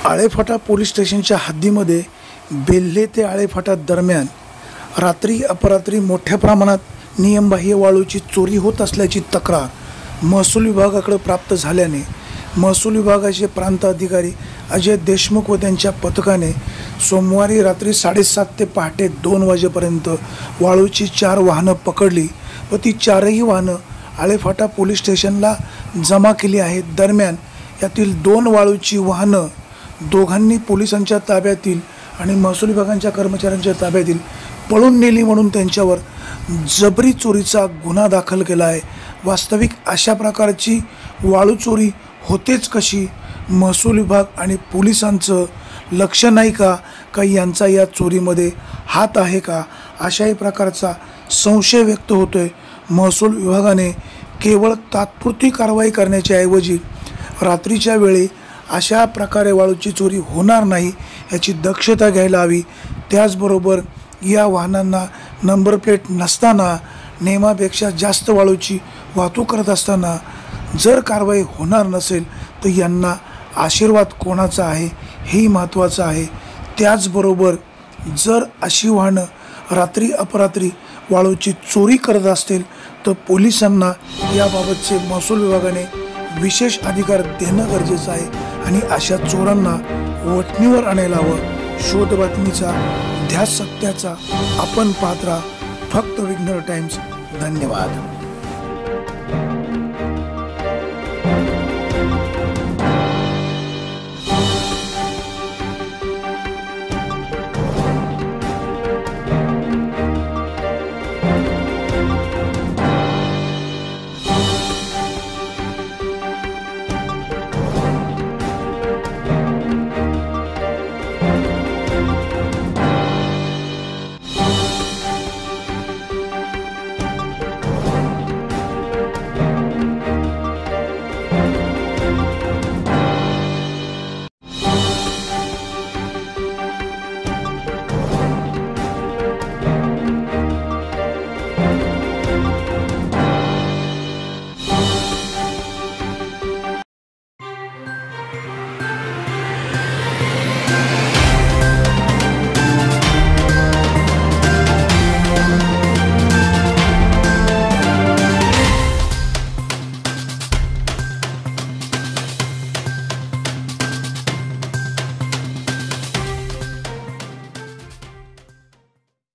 Alephata police स्टेशनच्या हद्दीमध्ये बेल्हे ते आळेफाटा दरम्यान रात्री अपरात्री मोठ्या प्रमाणात नियमबाह्य वाळूची चोरी होत असल्याची तक्रार महसूल विभागाकडे प्राप्त झाल्याने महसूल विभागाचे प्रांत अधिकारी अजय देशमुख व त्यांच्या पथकाने सोमवारी रात्री 7:30 ते पहाटे 2 वाजेपर्यंत वाळूची 4 वाहनं पकडली व ती 4ही वाहनं आळेफाटा पोलीस स्टेशनला जमा केली आहेत. दरम्यान यातील 2 वाळूची वाहनं दोघांनी पोलिसांच्या ताब्यातील आणि महसूल विभागाच्या कर्मचाऱ्यांच्या ताब्यातील पळून नेली म्हणून त्यांच्यावर जबरी चोरीचा गुन्हा दाखल केला आहे. वास्तविक अशा प्रकारची वाळू चोरी होतेच कशी? महसूल विभाग आणि पोलिसांचं लक्ष नाही का? यांचा या चोरीमध्ये हात आहे का? अशाही प्रकारचा संशय व्यक्त होतोय. महसूल विभागाने केवळ तात्पुरती कारवाई करण्याच्या ऐवजी रात्रीच्या वेळी अशा प्रकारे वाळूची चोरी होणार नाही याची दक्षता घ्यायला हवी. त्याचबरोबर या वाहनांना नंबर प्लेट नसताना नियमापेक्षा जास्त वाळूची वाहतूक करत असताना जर कारवाई होणार नसेल तर यांना आशीर्वाद कोणाचा आहे हेही महत्त्वाचं आहे. त्याचबरोबर जर अशी वाहनं रात्री अपरात्री वाळूची चोरी करत असतील तर पोलिसांना याबाबतचे महसूल विभागाने विशेष अधिकार देणं गरजेचं आहे आणि अशा चोरांना वठणीवर आणायला हवं. शोध बातमीचा, ध्यास सत्याचा आपण पाहत राहा फक्त विघ्नर टाइम्स. धन्यवाद.